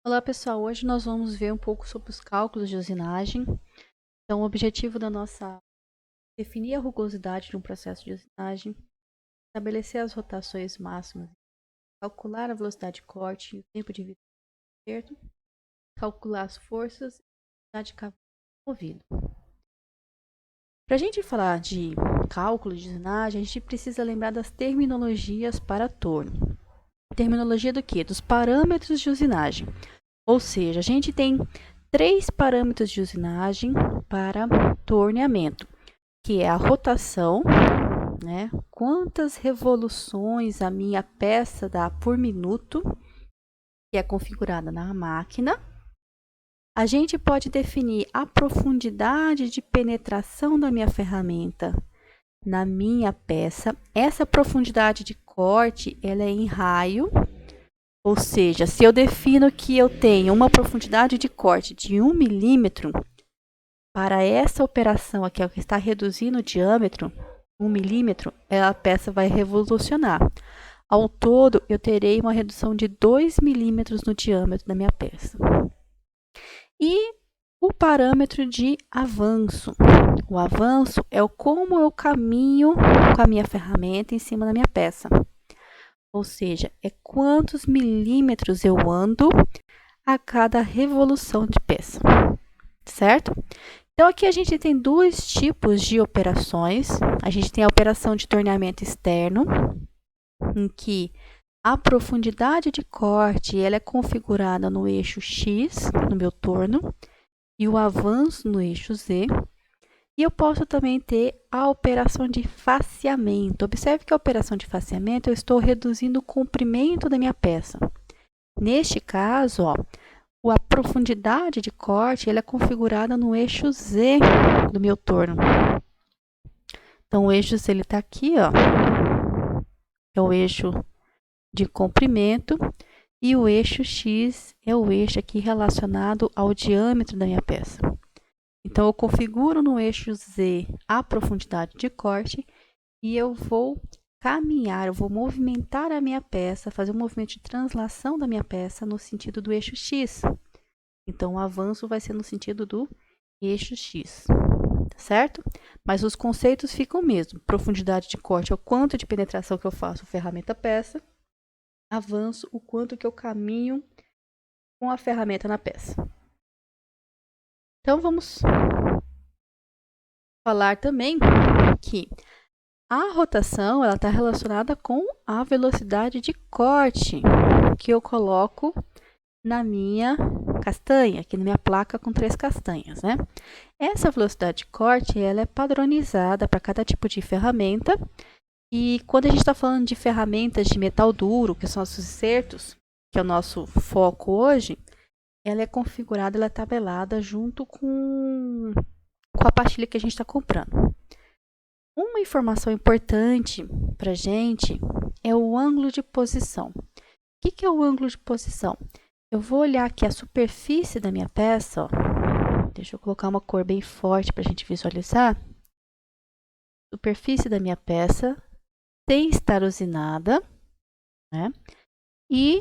Olá pessoal, hoje nós vamos ver um pouco sobre os cálculos de usinagem. Então, o objetivo da nossa é definir a rugosidade de um processo de usinagem, estabelecer as rotações máximas, calcular a velocidade de corte e o tempo de vida do acerto, calcular as forças e a velocidade de cavalo movido. Para a gente falar de cálculo de usinagem, a gente precisa lembrar das terminologias para torno. Terminologia do quê? Dos parâmetros de usinagem. Ou seja, a gente tem três parâmetros de usinagem para torneamento, que é a rotação, né? Quantas revoluções a minha peça dá por minuto, que é configurada na máquina. A gente pode definir a profundidade de penetração da minha ferramenta na minha peça. Essa profundidade de corte, ela é em raio. Ou seja, se eu defino que eu tenho uma profundidade de corte de 1 milímetro, para essa operação aqui, que está reduzindo o diâmetro, 1 milímetro, a peça vai revolucionar. Ao todo, eu terei uma redução de 2 milímetros no diâmetro da minha peça. E o parâmetro de avanço. O avanço é como eu caminho com a minha ferramenta em cima da minha peça. Ou seja, é quantos milímetros eu ando a cada revolução de peça, certo? Então, aqui a gente tem dois tipos de operações. A gente tem a operação de torneamento externo, em que a profundidade de corte ela é configurada no eixo X, no meu torno, e o avanço no eixo Z. E eu posso também ter a operação de faceamento. Observe que a operação de faceamento eu estou reduzindo o comprimento da minha peça. Neste caso, a profundidade de corte ela é configurada no eixo Z do meu torno. Então, o eixo Z está aqui, é o eixo de comprimento, e o eixo X é o eixo aqui relacionado ao diâmetro da minha peça. Então, eu configuro no eixo Z a profundidade de corte e eu vou caminhar, eu vou movimentar a minha peça, fazer um movimento de translação da minha peça no sentido do eixo X. Então, o avanço vai ser no sentido do eixo X, certo? Mas os conceitos ficam o mesmo. Profundidade de corte é o quanto de penetração que eu faço ferramenta-peça. Avanço, o quanto que eu caminho com a ferramenta na peça. Então, vamos falar também que a rotação ela está relacionada com a velocidade de corte que eu coloco na minha castanha, aqui na minha placa com 3 castanhas, né? Essa velocidade de corte ela é padronizada para cada tipo de ferramenta. E quando a gente está falando de ferramentas de metal duro, que são os insertos, que é o nosso foco hoje, ela é configurada, ela é tabelada junto com a pastilha que a gente está comprando. Uma informação importante para a gente é o ângulo de posição. O que é o ângulo de posição? Eu vou olhar aqui a superfície da minha peça, deixa eu colocar uma cor bem forte para a gente visualizar. Superfície da minha peça sem estar usinada, né? E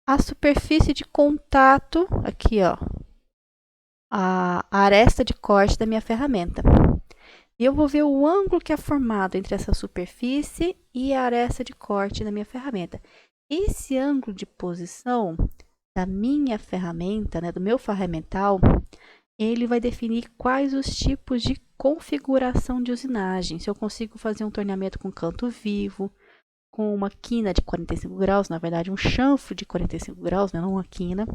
a superfície de contato, aqui, a aresta de corte da minha ferramenta. E eu vou ver o ângulo que é formado entre essa superfície e a aresta de corte da minha ferramenta. Esse ângulo de posição da minha ferramenta, né, do meu ferramental, ele vai definir quais os tipos de configuração de usinagem. Se eu consigo fazer um torneamento com canto vivo, com uma quina de 45 graus, na verdade um chanfro de 45 graus, né, não uma quina,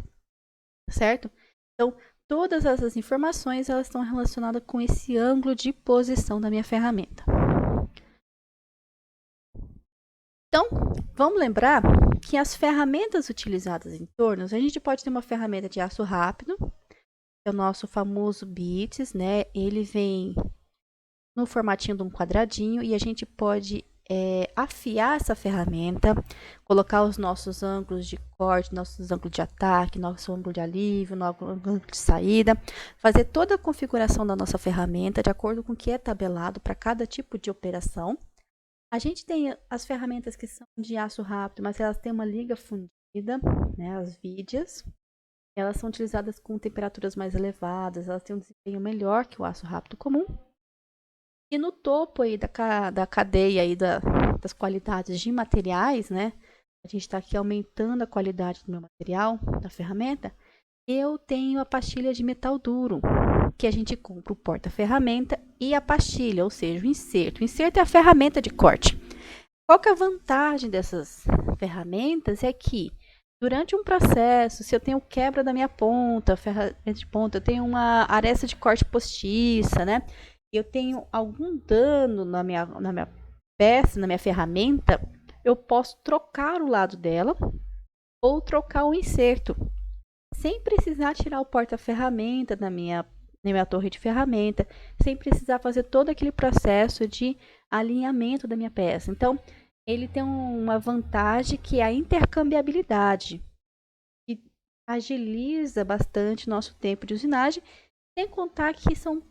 certo? Então, todas essas informações elas estão relacionadas com esse ângulo de posição da minha ferramenta. Então, vamos lembrar que as ferramentas utilizadas em tornos, a gente pode ter uma ferramenta de aço rápido, que é o nosso famoso bits, né? Ele vem no formatinho de um quadradinho e a gente pode afiar essa ferramenta, colocar os nossos ângulos de corte, nossos ângulos de ataque, nosso ângulo de alívio, nosso ângulo de saída, fazer toda a configuração da nossa ferramenta de acordo com o que é tabelado para cada tipo de operação. A gente tem as ferramentas que são de aço rápido, mas elas têm uma liga fundida, né, as vidas. Elas são utilizadas com temperaturas mais elevadas, elas têm um desempenho melhor que o aço rápido comum. E no topo aí da cadeia aí das qualidades de materiais, né? A gente está aqui aumentando a qualidade do meu material, da ferramenta. Eu tenho a pastilha de metal duro, que a gente compra o porta-ferramenta e a pastilha, ou seja, o inserto. O inserto é a ferramenta de corte. Qual que é a vantagem dessas ferramentas? É que durante um processo, se eu tenho quebra da minha ponta, ferramenta de ponta, eu tenho uma aresta de corte postiça, né? Eu tenho algum dano na minha peça, na minha ferramenta, eu posso trocar o lado dela ou trocar o inserto, sem precisar tirar o porta-ferramenta na minha torre de ferramenta, sem precisar fazer todo aquele processo de alinhamento da minha peça. Então, ele tem uma vantagem que é a intercambiabilidade, que agiliza bastante nosso tempo de usinagem, sem contar que são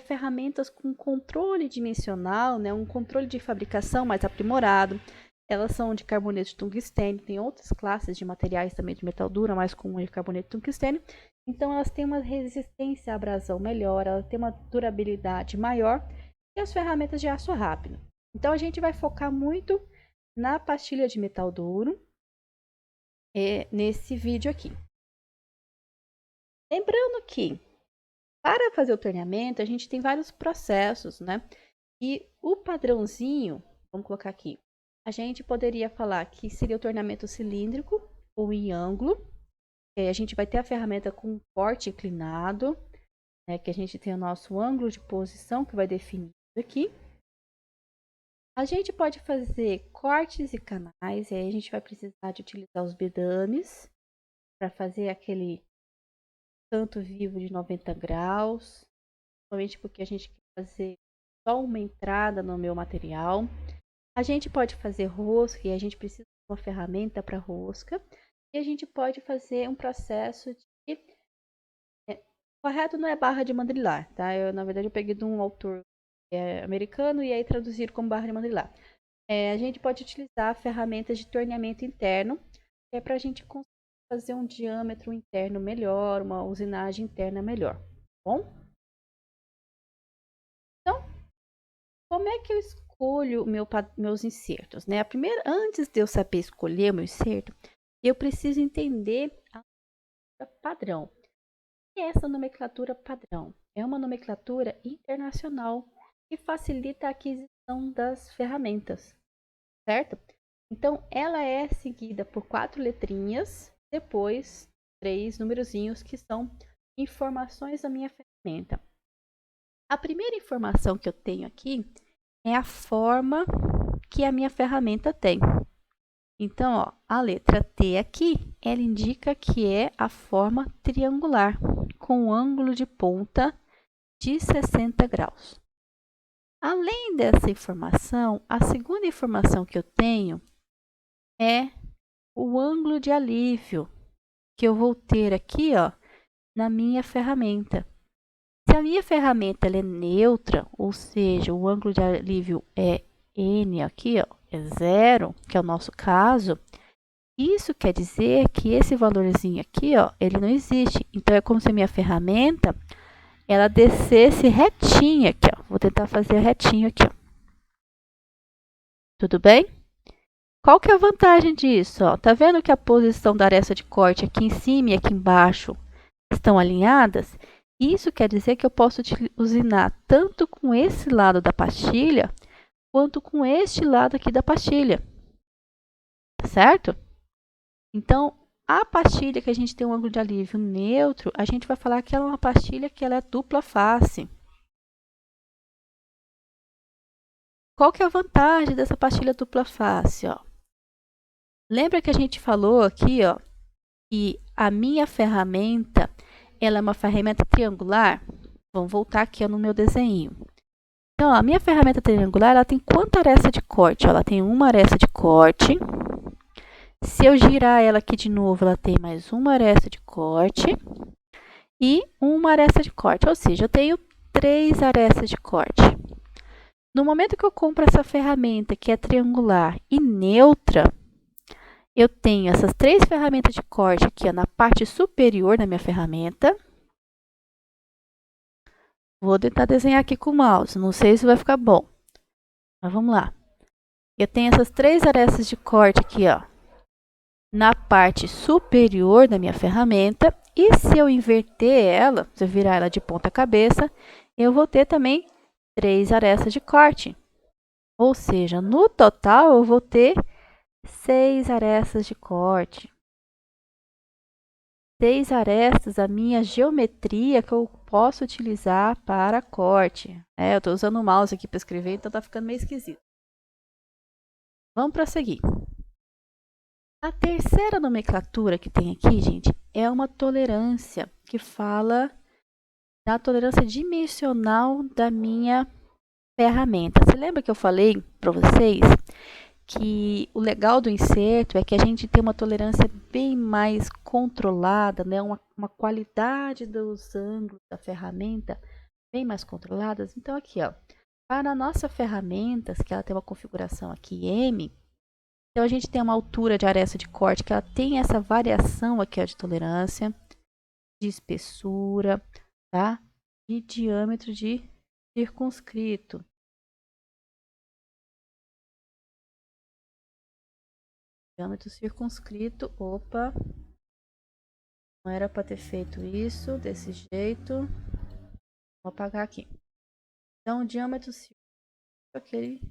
ferramentas com controle dimensional, né, um controle de fabricação mais aprimorado. Elas são de carboneto de tungstênio, tem outras classes de materiais também de metal duro, mais comum de carboneto de tungstênio. Então elas têm uma resistência à abrasão melhor, elas têm uma durabilidade maior que as ferramentas de aço rápido. Então a gente vai focar muito na pastilha de metal duro nesse vídeo aqui. Lembrando que para fazer o torneamento, a gente tem vários processos, né? E o padrãozinho, vamos colocar aqui, a gente poderia falar que seria o torneamento cilíndrico ou em ângulo. A gente vai ter a ferramenta com corte inclinado, né? Que a gente tem o nosso ângulo de posição que vai definir aqui. A gente pode fazer cortes e canais, e aí a gente vai precisar de utilizar os bedames para fazer aquele canto vivo de 90 graus, somente porque a gente quer fazer só uma entrada no meu material. A gente pode fazer rosca e a gente precisa de uma ferramenta para rosca. E a gente pode fazer um processo de... correto não é barra de mandrilar, tá? Na verdade, eu peguei de um autor americano e aí traduziram como barra de mandrilar. A gente pode utilizar ferramentas de torneamento interno, que é para a gente conseguir fazer um diâmetro interno melhor, uma usinagem interna melhor, bom? Então, como é que eu escolho meus insertos, né? Antes de eu saber escolher o meu inserto, eu preciso entender a padrão. O que é essa nomenclatura padrão? É uma nomenclatura internacional que facilita a aquisição das ferramentas, certo? Então, ela é seguida por 4 letrinhas, depois 3 numerozinhos que são informações da minha ferramenta. A primeira informação que eu tenho aqui é a forma que a minha ferramenta tem. Então, ó, a letra T aqui, ela indica que é a forma triangular, com um ângulo de ponta de 60 graus. Além dessa informação, a segunda informação que eu tenho é o ângulo de alívio que eu vou ter aqui, ó, na minha ferramenta. Se a minha ferramenta ela é neutra, ou seja, o ângulo de alívio é N aqui, ó, é 0, que é o nosso caso, isso quer dizer que esse valorzinho aqui, ó, ele não existe. Então, é como se a minha ferramenta ela descesse retinha aqui, ó. Vou tentar fazer retinho aqui, ó. Tudo bem? Qual que é a vantagem disso? Ó? Tá vendo que a posição da aresta de corte aqui em cima e aqui embaixo estão alinhadas? Isso quer dizer que eu posso usinar tanto com esse lado da pastilha, quanto com este lado aqui da pastilha. Certo? Então, a pastilha que a gente tem um ângulo de alívio neutro, a gente vai falar que ela é uma pastilha que ela é dupla face. Qual que é a vantagem dessa pastilha dupla face? Ó? Lembra que a gente falou aqui, ó, que a minha ferramenta ela é uma ferramenta triangular? Vamos voltar aqui ó, no meu desenho. Então, ó, a minha ferramenta triangular ela tem quanta aresta de corte? Ó, ela tem uma aresta de corte. Se eu girar ela aqui de novo, ela tem mais uma aresta de corte e uma aresta de corte. Ou seja, eu tenho 3 arestas de corte. No momento que eu compro essa ferramenta que é triangular e neutra, eu tenho essas 3 ferramentas de corte aqui, ó, na parte superior da minha ferramenta. Vou tentar desenhar aqui com o mouse, não sei se vai ficar bom. Mas vamos lá. Eu tenho essas 3 arestas de corte aqui, ó, na parte superior da minha ferramenta. E se eu inverter ela, se eu virar ela de ponta cabeça, eu vou ter também 3 arestas de corte. Ou seja, no total eu vou ter 6 arestas de corte. 6 arestas, a minha geometria que eu posso utilizar para corte. Eu estou usando o mouse aqui para escrever, então está ficando meio esquisito. Vamos prosseguir. A terceira nomenclatura que tem aqui, gente, é uma tolerância que fala da tolerância dimensional da minha ferramenta. Você lembra que eu falei para vocês que o legal do inserto é que a gente tem uma tolerância bem mais controlada, né? Uma qualidade dos ângulos da ferramenta bem mais controladas. Então, aqui, ó, para a nossa ferramenta, que ela tem uma configuração aqui M, então a gente tem uma altura de aresta de corte que ela tem essa variação aqui, ó, de tolerância, de espessura, tá? E diâmetro de circunscrito. Diâmetro circunscrito, opa, não era para ter feito isso desse jeito. Vou apagar aqui. Então, o diâmetro circunscrito, aquele.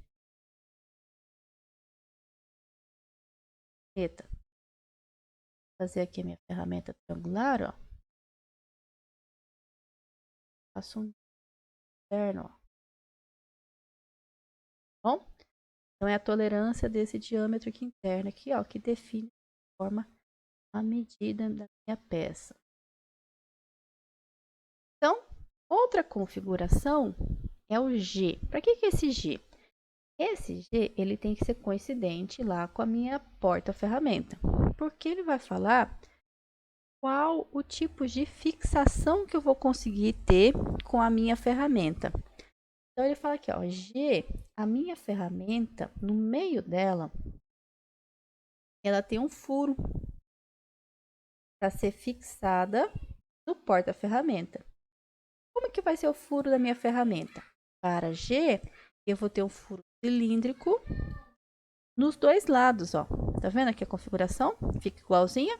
Eita. Vou fazer aqui a minha ferramenta triangular, ó. Faço um interno, ó. Bom? Então, é a tolerância desse diâmetro aqui interno, aqui, ó, que define de forma a medida da minha peça. Então, outra configuração é o G. Para que é esse G? Esse G, ele tem que ser coincidente lá com a minha porta-ferramenta, porque ele vai falar qual o tipo de fixação que eu vou conseguir ter com a minha ferramenta. Então, ele fala aqui, ó, G, a minha ferramenta, no meio dela, ela tem um furo para ser fixada no porta-ferramenta. Como que vai ser o furo da minha ferramenta? Para G, eu vou ter um furo cilíndrico nos dois lados, ó. Tá vendo aqui a configuração? Fica igualzinha.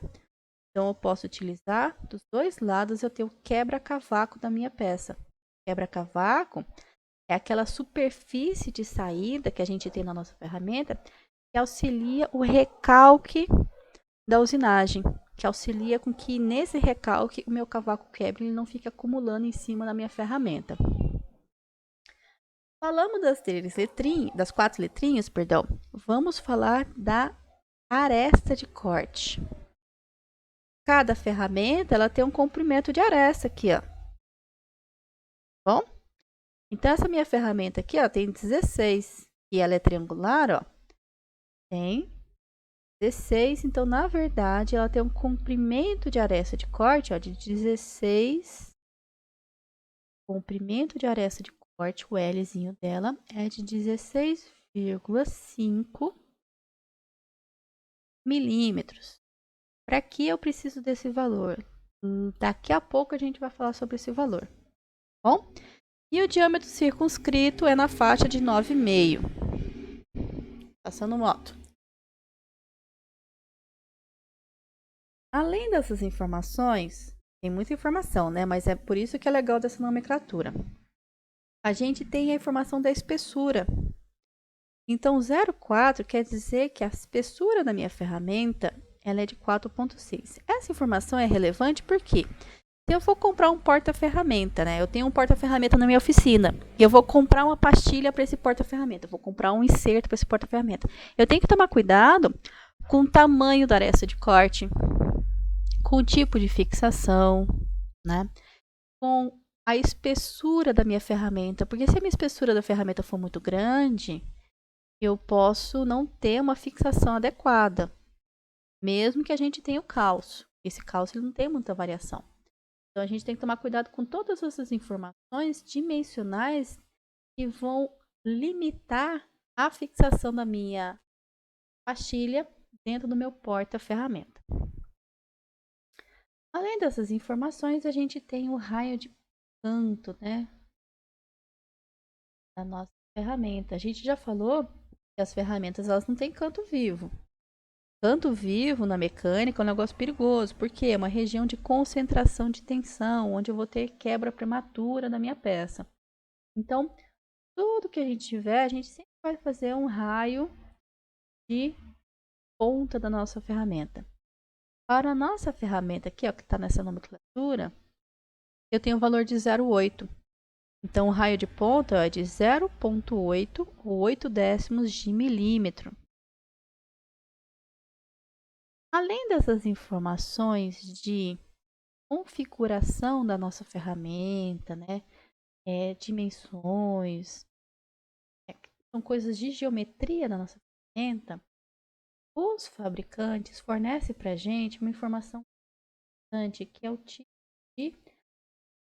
Então, eu posso utilizar dos dois lados, eu tenho o quebra-cavaco da minha peça. Quebra-cavaco é aquela superfície de saída que a gente tem na nossa ferramenta que auxilia o recalque da usinagem, que auxilia com que nesse recalque o meu cavaco quebre e não fique acumulando em cima da minha ferramenta. Falamos das 4 letrinhas, perdão. Vamos falar da aresta de corte. Cada ferramenta ela tem um comprimento de aresta aqui, ó. Bom? Então essa minha ferramenta aqui, ó, tem 16 e ela é triangular, ó. Tem 16, então na verdade ela tem um comprimento de aresta de corte, ó, de 16. Comprimento de aresta de corte, o Lzinho dela é de 16,5 milímetros. Para que eu preciso desse valor? Daqui a pouco a gente vai falar sobre esse valor. Bom? E o diâmetro circunscrito é na faixa de 9,5. Passando moto. Além dessas informações, tem muita informação, né? Mas é por isso que é legal dessa nomenclatura. A gente tem a informação da espessura. Então, 0,4 quer dizer que a espessura da minha ferramenta ela é de 4,6. Essa informação é relevante porque se eu for comprar um porta-ferramenta, né? Eu tenho um porta-ferramenta na minha oficina e eu vou comprar uma pastilha para esse porta-ferramenta, vou comprar um inserto para esse porta-ferramenta. Eu tenho que tomar cuidado com o tamanho da aresta de corte, com o tipo de fixação, né? Com a espessura da minha ferramenta, porque se a minha espessura da ferramenta for muito grande, eu posso não ter uma fixação adequada, mesmo que a gente tenha o calço. Esse calço ele não tem muita variação. Então, a gente tem que tomar cuidado com todas essas informações dimensionais que vão limitar a fixação da minha pastilha dentro do meu porta-ferramenta. Além dessas informações, a gente tem o raio de canto, né, da nossa ferramenta. A gente já falou que as ferramentas elas não têm canto vivo. Canto vivo na mecânica é um negócio perigoso, porque é uma região de concentração de tensão, onde eu vou ter quebra prematura da minha peça. Então, tudo que a gente tiver, a gente sempre vai fazer um raio de ponta da nossa ferramenta. Para a nossa ferramenta aqui, ó, que está nessa nomenclatura, eu tenho o valor de 0,8. Então, o raio de ponta é de 0,8 ou 8 décimos de milímetro. Além dessas informações de configuração da nossa ferramenta, né, dimensões, são coisas de geometria da nossa ferramenta, os fabricantes fornecem para a gente uma informação importante, que é o tipo de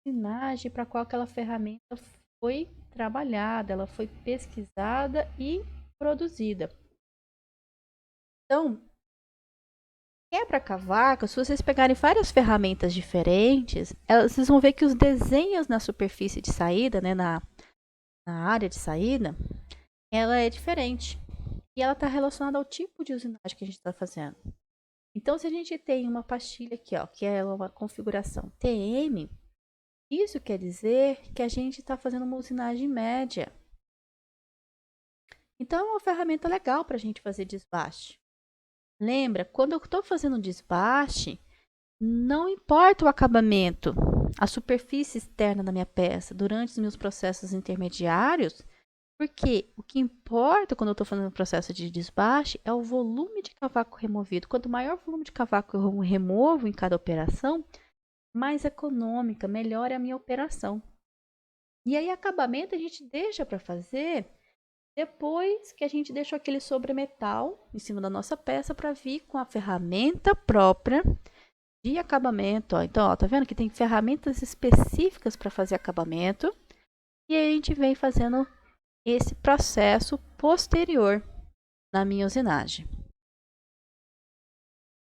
usinagem para qual aquela ferramenta foi trabalhada, ela foi pesquisada e produzida. Então, quebra-cavaco, se vocês pegarem várias ferramentas diferentes, vocês vão ver que os desenhos na superfície de saída, né, na área de saída, ela é diferente. E ela está relacionada ao tipo de usinagem que a gente está fazendo. Então, se a gente tem uma pastilha aqui, ó, que é uma configuração TM, isso quer dizer que a gente está fazendo uma usinagem média. Então, é uma ferramenta legal para a gente fazer desbaste. Lembra, quando eu estou fazendo desbaste, não importa o acabamento, a superfície externa da minha peça durante os meus processos intermediários, porque o que importa quando eu estou fazendo o processo de desbaste é o volume de cavaco removido. Quanto maior o volume de cavaco eu removo em cada operação, mais econômica, melhor é a minha operação. E aí, acabamento a gente deixa para fazer depois que a gente deixou aquele sobremetal em cima da nossa peça para vir com a ferramenta própria de acabamento. Ó. Então, ó, tá vendo que tem ferramentas específicas para fazer acabamento e aí a gente vem fazendo esse processo posterior na minha usinagem.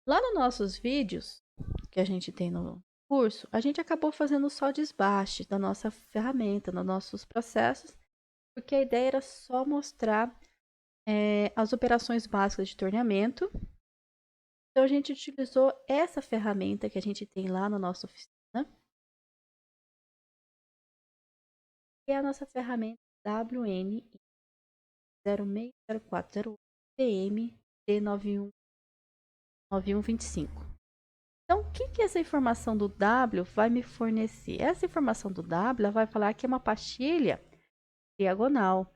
Lá nos nossos vídeos que a gente tem no curso, a gente acabou fazendo só desbaste da nossa ferramenta, nos nossos processos, porque a ideia era só mostrar as operações básicas de torneamento. Então, a gente utilizou essa ferramenta que a gente tem lá na nossa oficina, que é a nossa ferramenta WN 060408 PM D9125. Então, o que essa informação do W vai me fornecer? Essa informação do W ela vai falar que é uma pastilha diagonal.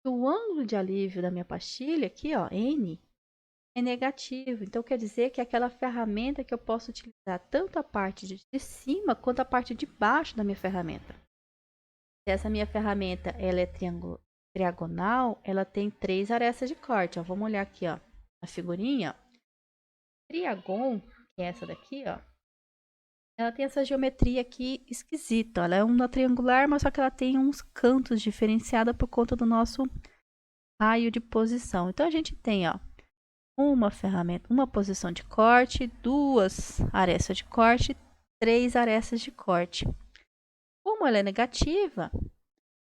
O ângulo de alívio da minha pastilha, aqui, ó, N, é negativo. Então, quer dizer que é aquela ferramenta que eu posso utilizar tanto a parte de cima quanto a parte de baixo da minha ferramenta. Se essa minha ferramenta ela é triagonal, ela tem 3 arestas de corte. Ó. Vamos olhar aqui, ó, a figurinha. Triagon, que é essa daqui, ó. Ela tem essa geometria aqui esquisita. Ela é uma triangular, mas só que ela tem uns cantos diferenciados por conta do nosso raio de posição. Então, a gente tem, ó, uma ferramenta, uma posição de corte, 2 arestas de corte, 3 arestas de corte. Como ela é negativa,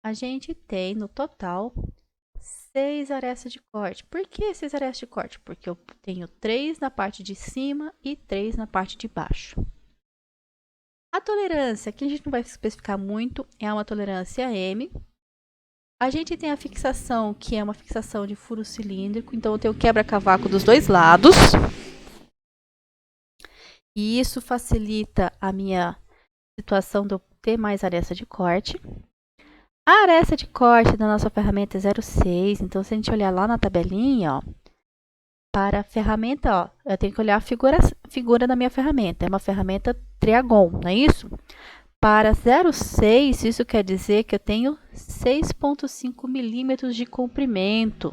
a gente tem no total 6 arestas de corte. Por que 6 arestas de corte? Porque eu tenho 3 na parte de cima e 3 na parte de baixo. A tolerância, que a gente não vai especificar muito, é uma tolerância M. A gente tem a fixação, que é uma fixação de furo cilíndrico. Então, eu tenho quebra-cavaco dos dois lados. E isso facilita a minha situação de eu ter mais aresta de corte. A aresta de corte da nossa ferramenta é 0,6. Então, se a gente olhar lá na tabelinha, ó, para a ferramenta, ó, eu tenho que olhar a figura da minha ferramenta. É uma ferramenta triagon, não é isso? Para 0,6, isso quer dizer que eu tenho 6,5 milímetros de comprimento.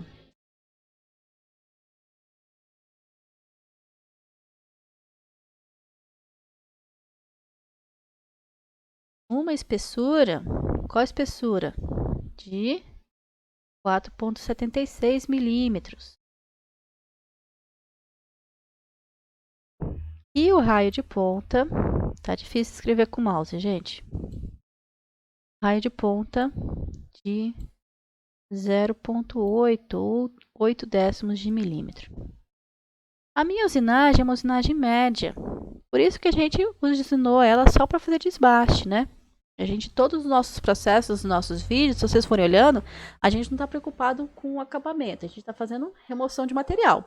Uma espessura, qual a espessura? De 4,76 milímetros. E o raio de ponta, tá difícil escrever com mouse, gente. Raio de ponta de 0,8 ou 8 décimos de milímetro. A minha usinagem é uma usinagem média, por isso que a gente usinou ela só para fazer desbaste, né? Todos os nossos processos, os nossos vídeos, se vocês forem olhando, a gente não está preocupado com o acabamento, a gente está fazendo remoção de material.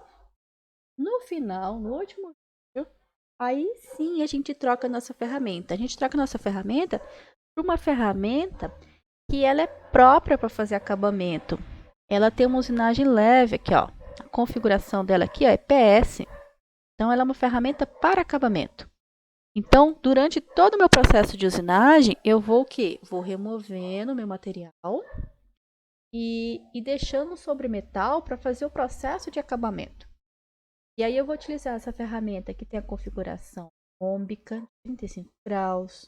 No final, no último vídeo, aí sim a gente troca a nossa ferramenta. A gente troca a nossa ferramenta por uma ferramenta que ela é própria para fazer acabamento. Ela tem uma usinagem leve aqui, ó. A configuração dela aqui, ó, é PS. Então ela é uma ferramenta para acabamento. Então, durante todo o meu processo de usinagem, eu vou o quê? Vou removendo o meu material e deixando sobre metal para fazer o processo de acabamento. E aí eu vou utilizar essa ferramenta que tem a configuração rômbica, 35 graus.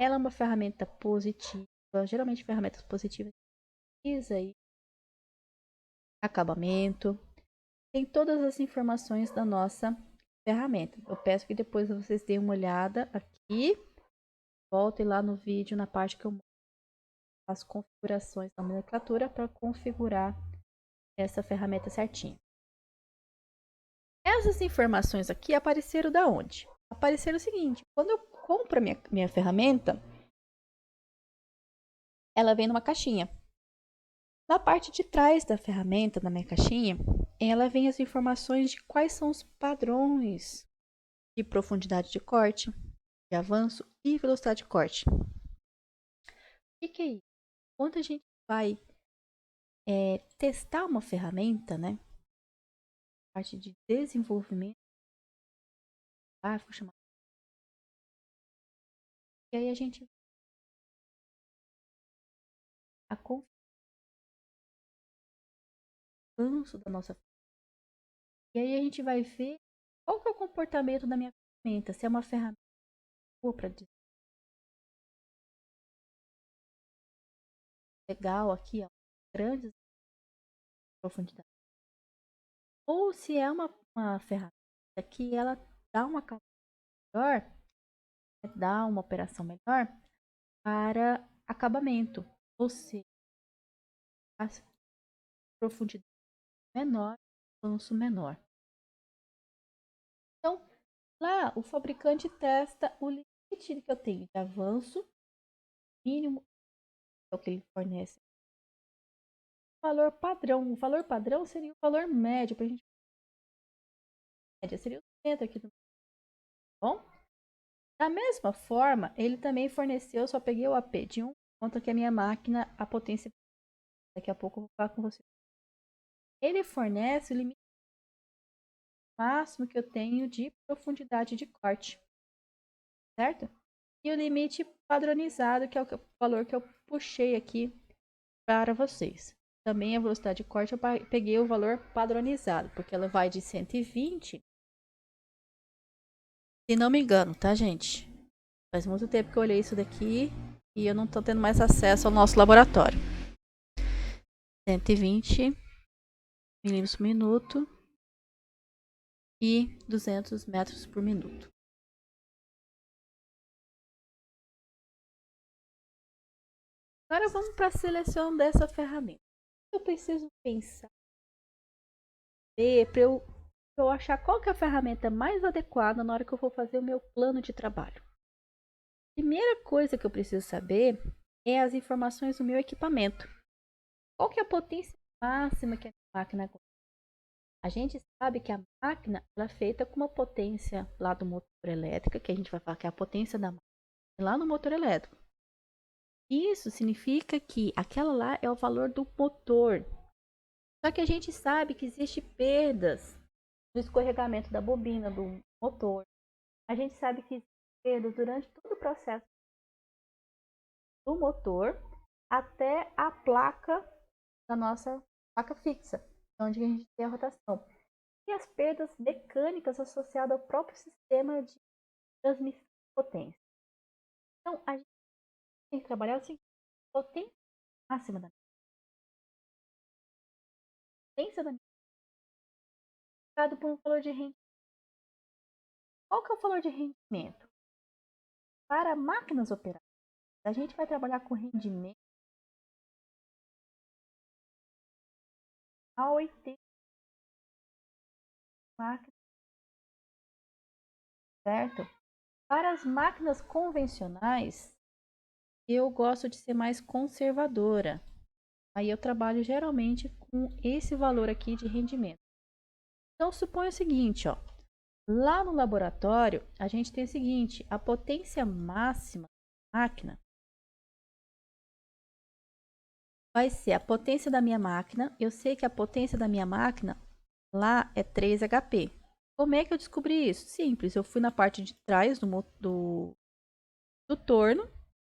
Ela é uma ferramenta positiva, geralmente ferramentas positivas precisa aí acabamento. Tem todas as informações da nossa ferramenta. Eu peço que depois vocês deem uma olhada aqui. Voltem lá no vídeo, na parte que eu mostro as configurações da nomenclatura para configurar essa ferramenta certinho. Essas informações aqui apareceram da onde? Apareceram o seguinte, quando eu compro a minha ferramenta, ela vem numa caixinha. Na parte de trás da ferramenta, da minha caixinha, ela vem as informações de quais são os padrões de profundidade de corte, de avanço e velocidade de corte. O que é isso? Quando a gente vai testar uma ferramenta, né? Parte de desenvolvimento, chamar. E aí a gente a avanço da nossa ferramenta. E aí a gente vai ver qual que é o comportamento da minha ferramenta, se é uma ferramenta boa para legal aqui, ó, grandes profundidades. Ou se é uma ferramenta que ela dá uma causa melhor, dá uma operação melhor para acabamento, ou seja, a profundidade menor, avanço menor. Então, lá o fabricante testa o limite que eu tenho de avanço mínimo, é o que ele fornece. O valor padrão seria o valor médio para a gente. Média seria o centro aqui do bom. Da mesma forma, ele também forneceu, só peguei o AP de 1, conta que a minha máquina, a potência, daqui a pouco eu vou falar com você. Ele fornece o limite máximo que eu tenho de profundidade de corte, certo? E o limite padronizado, que é o valor que eu puxei aqui para vocês. Também a velocidade de corte eu peguei o valor padronizado, porque ela vai de 120, se não me engano, tá, gente? Faz muito tempo que eu olhei isso daqui e eu não tô tendo mais acesso ao nosso laboratório. 120 milímetros por minuto e 200 metros por minuto. Agora vamos para a seleção dessa ferramenta. Eu preciso pensar para eu achar qual que é a ferramenta mais adequada na hora que eu for fazer o meu plano de trabalho. Primeira coisa que eu preciso saber é as informações do meu equipamento. Qual que é a potência máxima que a máquina aguenta? A gente sabe que a máquina ela é feita com uma potência lá do motor elétrico, que a gente vai falar que é a potência da máquina lá no motor elétrico. Isso significa que aquela lá é o valor do motor. Só que a gente sabe que existe perdas no escorregamento da bobina do motor. A gente sabe que existe perdas durante todo o processo do motor até a placa da nossa placa fixa, onde a gente tem a rotação. E as perdas mecânicas associadas ao próprio sistema de transmissão de potência. Então, a gente tem que trabalhar o seguinte: potência máxima da potência da por um valor de rendimento. Qual que é o valor de rendimento? Para máquinas operadoras, a gente vai trabalhar com rendimento a 80 máquinas, certo? Para as máquinas convencionais, eu gosto de ser mais conservadora. Aí eu trabalho geralmente com esse valor aqui de rendimento. Então, suponha o seguinte, ó. Lá no laboratório, a gente tem o seguinte, a potência máxima da máquina vai ser a potência da minha máquina. Eu sei que a potência da minha máquina lá é 3 HP. Como é que eu descobri isso? Simples, eu fui na parte de trás do torno,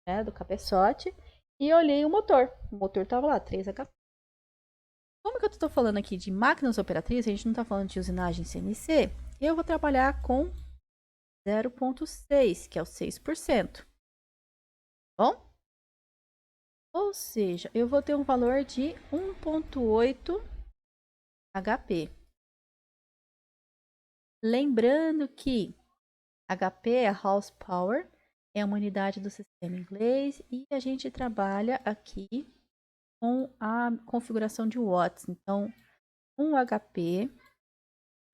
né, do cabeçote, e olhei o motor. O motor estava lá, 3 HP. Como que eu estou falando aqui de máquinas operatrizes, a gente não está falando de usinagem CNC, eu vou trabalhar com 0,6, que é o 6%. Bom? Ou seja, eu vou ter um valor de 1,8 HP. Lembrando que HP é horsepower, é uma unidade do sistema inglês e a gente trabalha aqui com a configuração de watts. Então, 1 HP,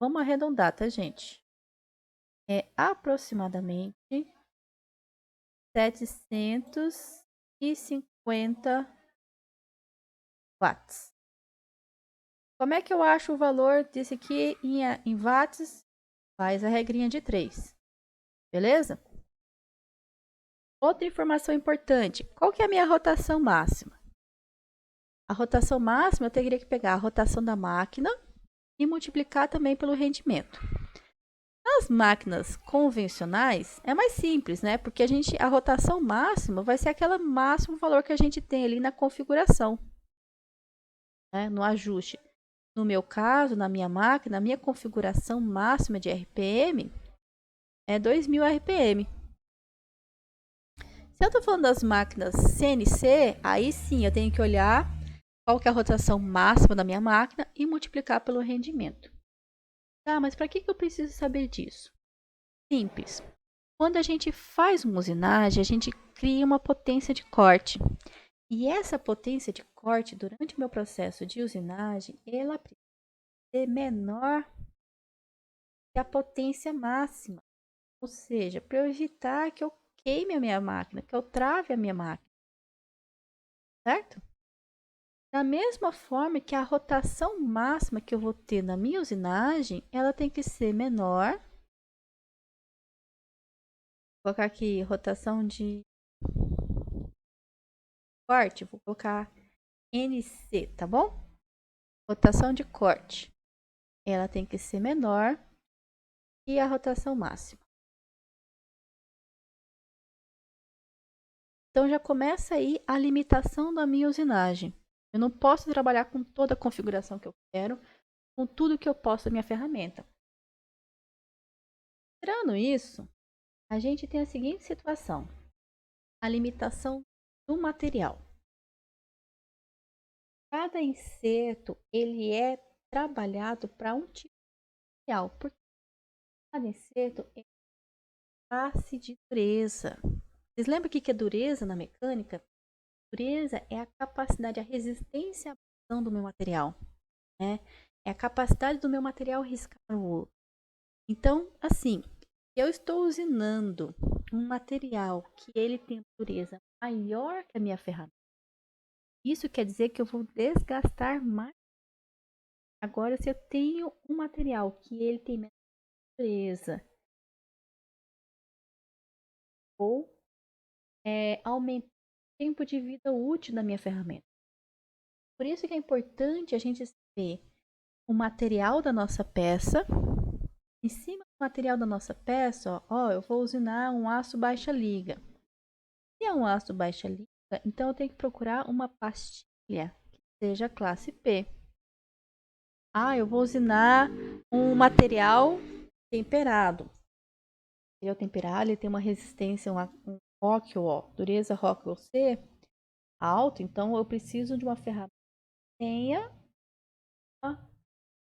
vamos arredondar, tá, gente? É aproximadamente 750 watts. Como é que eu acho o valor desse aqui em watts? Faz a regrinha de 3, beleza? Outra informação importante, qual que é a minha rotação máxima? A rotação máxima eu teria que pegar a rotação da máquina e multiplicar também pelo rendimento. Nas máquinas convencionais é mais simples, né? Porque a rotação máxima vai ser aquele máximo valor que a gente tem ali na configuração, né? No ajuste. No meu caso, na minha máquina, a minha configuração máxima de RPM é 2000 RPM. Se eu estou falando das máquinas CNC, aí sim eu tenho que olhar qual que é a rotação máxima da minha máquina e multiplicar pelo rendimento. Tá, mas para que eu preciso saber disso? Simples. Quando a gente faz uma usinagem, a gente cria uma potência de corte. E essa potência de corte, durante o meu processo de usinagem, ela precisa ser menor que a potência máxima. Ou seja, para eu evitar que eu queime a minha máquina, que eu trave a minha máquina. Certo? Da mesma forma que a rotação máxima que eu vou ter na minha usinagem, ela tem que ser menor. Vou colocar aqui rotação de corte, vou colocar NC, tá bom? Rotação de corte, ela tem que ser menor que a rotação máxima. Então já começa aí a limitação da minha usinagem. Eu não posso trabalhar com toda a configuração que eu quero, com tudo que eu posso da minha ferramenta. Tirando isso, a gente tem a seguinte situação: a limitação do material. Cada inserto ele é trabalhado para um tipo de material, porque cada inserto é classe de dureza. Vocês lembram o que é dureza na mecânica? Dureza é a capacidade, a resistência à ação do meu material, né? É a capacidade do meu material riscar o outro. Então, assim, eu estou usinando um material que ele tem dureza maior que a minha ferramenta. Isso quer dizer que eu vou desgastar mais. Agora, se eu tenho um material que ele tem menos dureza, ou aumentar o tempo de vida útil da minha ferramenta. Por isso que é importante a gente saber o material da nossa peça. Em cima do material da nossa peça, ó, eu vou usinar um aço baixa liga. Se é um aço baixa liga, então eu tenho que procurar uma pastilha que seja classe P. Ah, eu vou usinar um material temperado. O material temperado ele tem uma resistência, um Rockwell, dureza Rockwell C alto, então eu preciso de uma ferramenta que tenha uma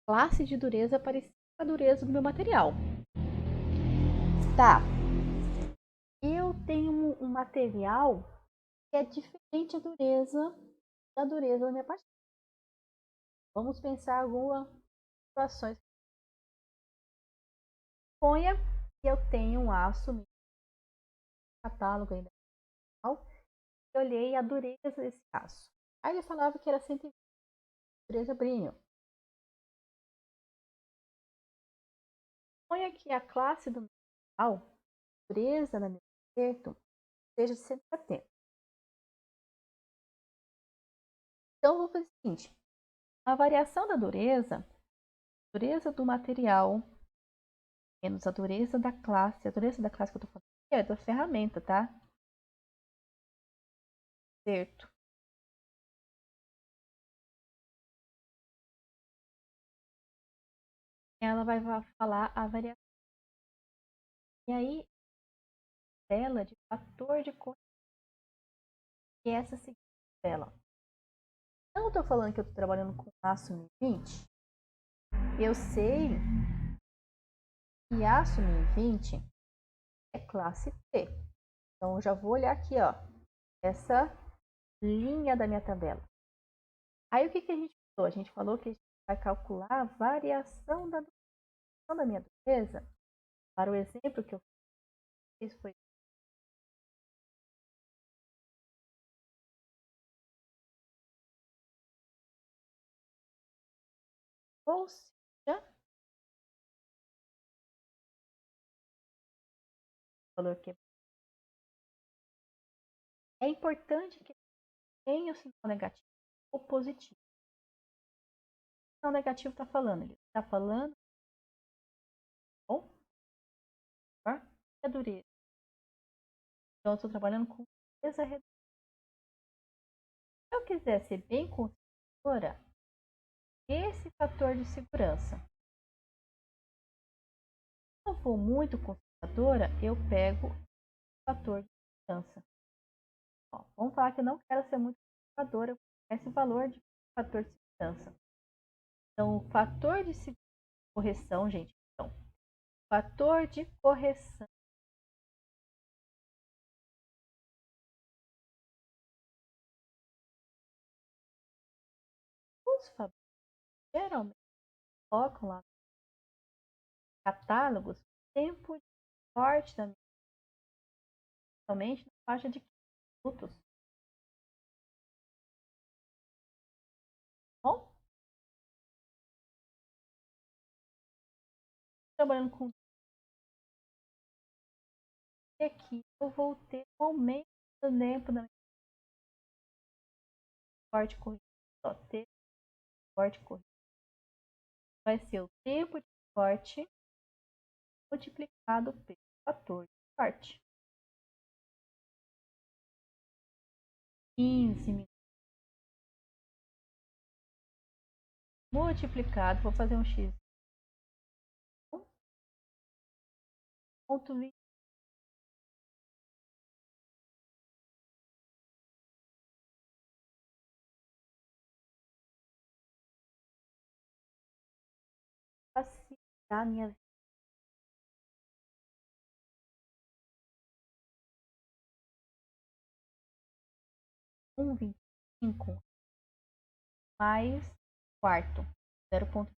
classe de dureza parecida com a dureza do meu material. Tá, eu tenho um material que é diferente da dureza da minha partícula. Vamos pensar algumas situações. Suponha que eu tenho um aço no catálogo ainda e olhei a dureza desse aço. Aí ele falava que era 120, dureza brilho. Suponha que a classe do metal, dureza da minha acerto, seja de 170. Então eu vou fazer o seguinte, a variação da dureza do material menos a dureza da classe que eu estou falando é da ferramenta, tá? Certo. Ela vai falar a variação. E aí, dela de fator de correção. E essa seguinte dela. Então, eu estou falando que eu estou trabalhando com aço 1020. Eu sei que aço 1020 é classe T. Então, eu já vou olhar aqui, ó, essa linha da minha tabela. Aí, o que a gente falou? A gente falou que a gente vai calcular a variação da minha dureza. Para o exemplo que eu fiz foi ou seja, valor que é importante que tenha o sinal negativo ou positivo. O sinal negativo está falando, ele está falando a dureza. Então, eu estou trabalhando com dureza reduzida. Se eu quiser ser bem conservadora, esse fator de segurança. Se eu for muito conservadora, eu pego o fator de segurança. Ó, vamos falar que eu não quero ser muito conservadora, esse valor de fator de segurança. Então, o fator de correção, gente, então, fator de correção os fabricantes geralmente colocam lá nos catálogos tempo de corte da minha, somente na faixa de 15 minutos. Bom, trabalhando com aqui, eu vou ter um aumento do tempo da minha corte corrigido. Só ter corte corrigido vai ser o tempo de corte multiplicado pelo fator de corte. 15 minutos multiplicado, vou fazer um x, 1,20 facilitar a minha vida. 1,25 mais quarto, 0,15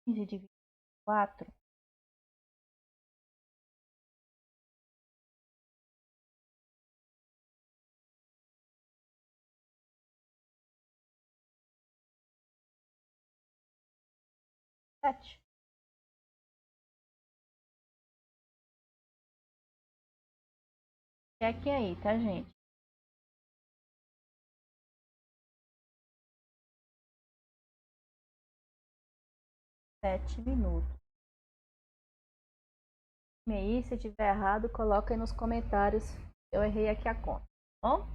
dividido por 4, 7. Cheque aí, tá, gente? 7 minutos. E aí, se tiver errado, coloca aí nos comentários. Eu errei aqui a conta, tá bom?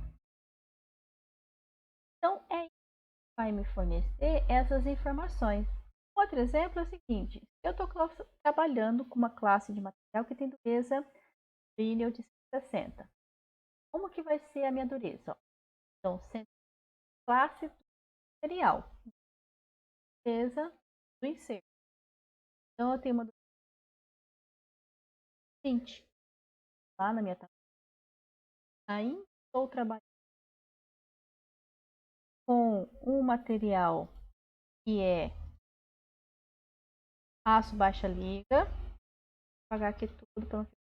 Então, é isso que vai me fornecer essas informações. Outro exemplo é o seguinte: eu estou trabalhando com uma classe de material que tem dureza brilho de 60. Como que vai ser a minha dureza? Então, classe do material, dureza do inserto. Então, eu tenho uma 20. Lá na minha tabela. Aí estou trabalhando com um material que é aço baixa liga. Vou apagar aqui tudo para não ficar.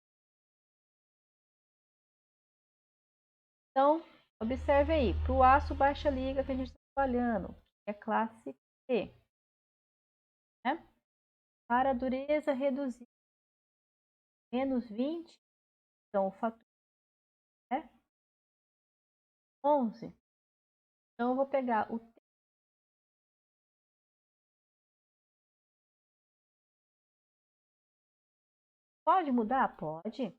Então, observe aí, para o aço baixa liga que a gente está trabalhando, que é classe C, né? Para a dureza reduzida, menos 20, então o fator é 11. Então, eu vou pegar o Pode mudar? Pode.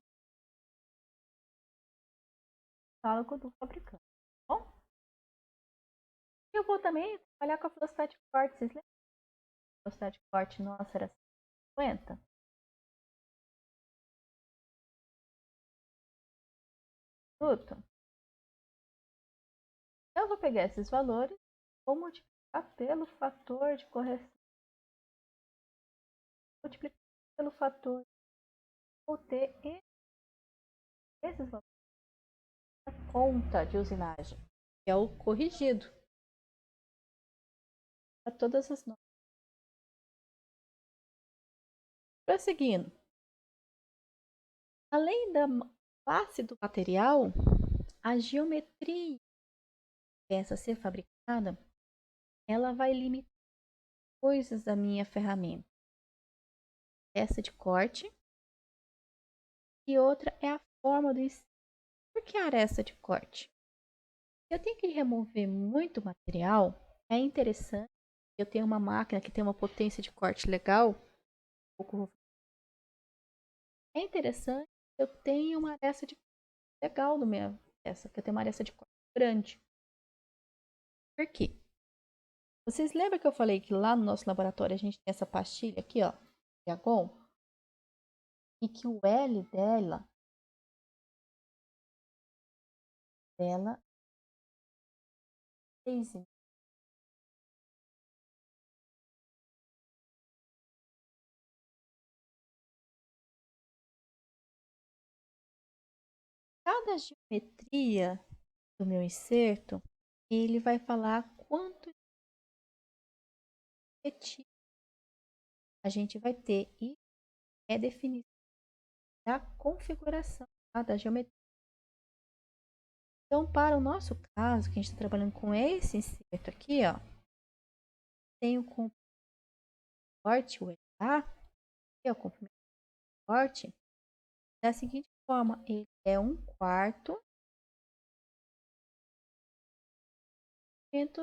Fala com o do fabricante. Tá bom? Eu vou também trabalhar com a velocidade de corte. Vocês lembram? A velocidade de corte nossa era 50. Newton. Eu vou pegar esses valores, vou multiplicar pelo fator de correção. Multiplicar pelo fator, vou ter esses valores na conta de usinagem, que é o corrigido para todas as notas. Prosseguindo. Além da classe do material, a geometria que peça a ser fabricada, ela vai limitar coisas da minha ferramenta. Peça de corte e outra é a forma do ensino. Por que a aresta de corte? Eu tenho que remover muito material, é interessante. Eu tenho uma máquina que tem uma potência de corte legal. É interessante que eu tenha uma aresta de corte legal no minha peça, que eu tenho uma aresta de corte grande. Por quê? Vocês lembram que eu falei que lá no nosso laboratório a gente tem essa pastilha aqui, ó, de Agon? E que o L dela é 6,5. Cada geometria do meu inserto, ele vai falar quanto de a gente vai ter e é definição da configuração, tá? Da geometria. Então, para o nosso caso, que a gente está trabalhando com esse inserto aqui, ó, tem o corte, o LA, que é o comprimento do corte, da seguinte forma, ele é 1/4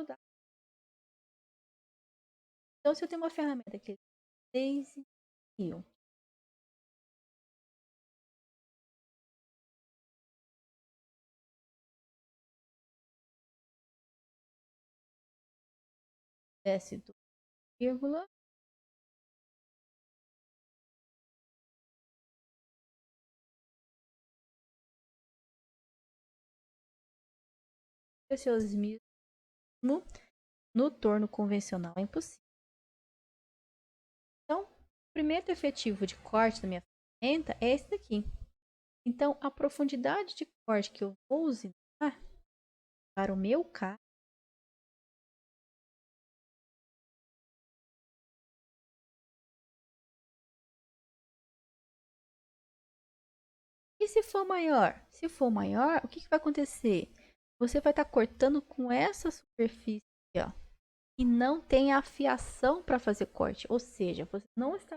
da. Então, se eu tenho uma ferramenta que é 6,5, desce do vírgula, preciosismo no torno convencional é impossível. Então, o primeiro efetivo de corte da minha ferramenta é esse daqui. Então, a profundidade de corte que eu vou usar para o meu caso e se for maior? Se for maior, o que vai acontecer? Você vai estar cortando com essa superfície aqui, ó, e não tem afiação para fazer corte, ou seja, você não está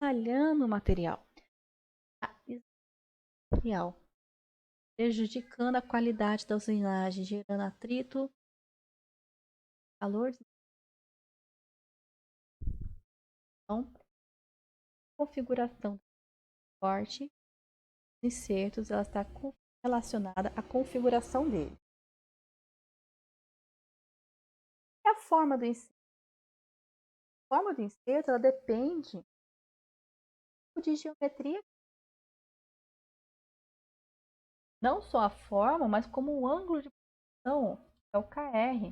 talhando o material, prejudicando a qualidade da usinagem, gerando atrito, calor. Então, configuração do corte, insertos, ela está relacionada à configuração dele. E a forma do inserto? A forma do inserto, ela depende de geometria. Não só a forma, mas como o ângulo de posição, é o KR.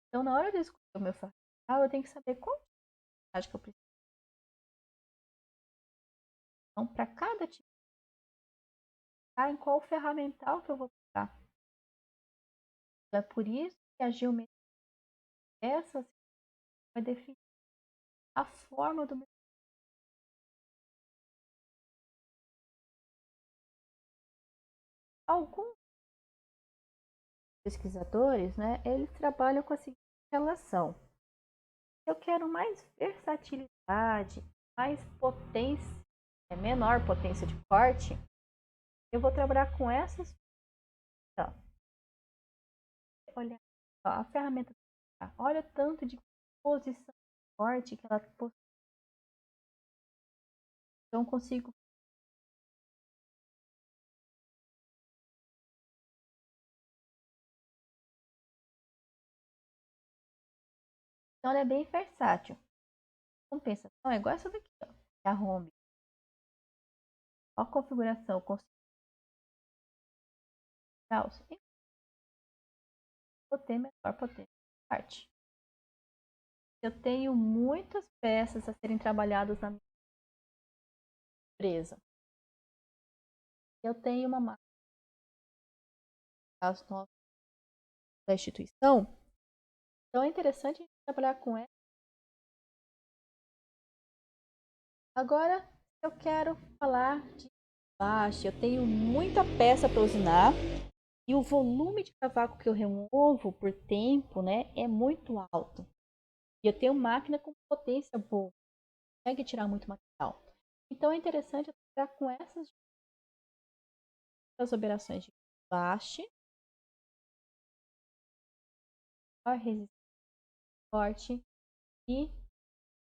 Então, na hora de escolher o meu ferramental, eu tenho que saber qual que eu preciso. Então, para cada tipo, em qual ferramental que eu vou usar. Então, é por isso que a geometria essa vai definir a forma do meu. Alguns pesquisadores, né, eles trabalham com a seguinte relação. Eu quero mais versatilidade, mais potência, menor potência de corte, eu vou trabalhar com essas. Então, olha, a ferramenta, olha o tanto de posição de corte que ela possui. Então, consigo. Então, ela é bem versátil. Compensação é igual essa daqui, ó, a home. Olha a configuração, ter menor potência de parte. Eu tenho muitas peças a serem trabalhadas na minha empresa. Eu tenho uma máquina, caso nosso da instituição, então é interessante a gente trabalhar com ela. Agora, eu quero falar de baixo. Eu tenho muita peça para usinar e o volume de cavaco que eu removo por tempo, né, é muito alto. E eu tenho máquina com potência boa, consegue tirar muito material. Então é interessante trabalhar com essas operações de baixe, resistência forte e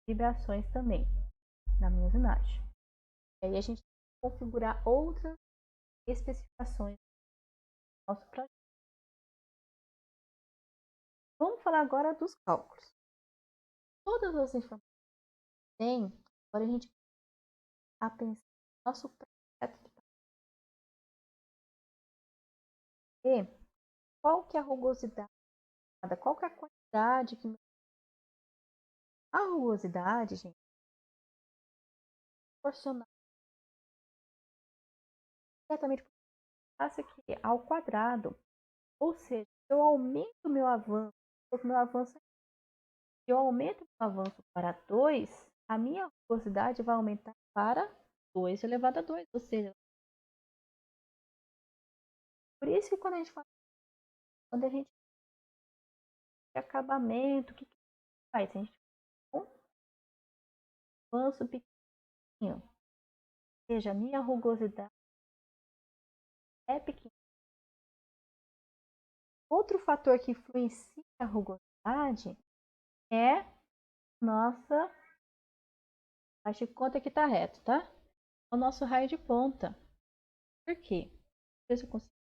vibrações também na minha usinagem. E aí a gente tem que configurar outras especificações do nosso projeto. Vamos falar agora dos cálculos. Todas as informações que tem, agora a gente vai pensar no nosso projeto de e qual que é a rugosidade, qual que é a quantidade que a rugosidade, gente, proporcional diretamente aqui ao quadrado. Ou seja, eu aumento o meu avanço, eu aumento o meu avanço para 2, a minha rugosidade vai aumentar para 2 elevado a 2, ou seja, por isso que quando a gente fala, quando a gente acabamento, o que faz? A gente faz um avanço pequeno, ou seja, a minha rugosidade é pequena. Outro fator que influencia a rugosidade é nossa, acho que conta que está reto, tá? O nosso raio de ponta. Por quê? Não sei se eu consigo.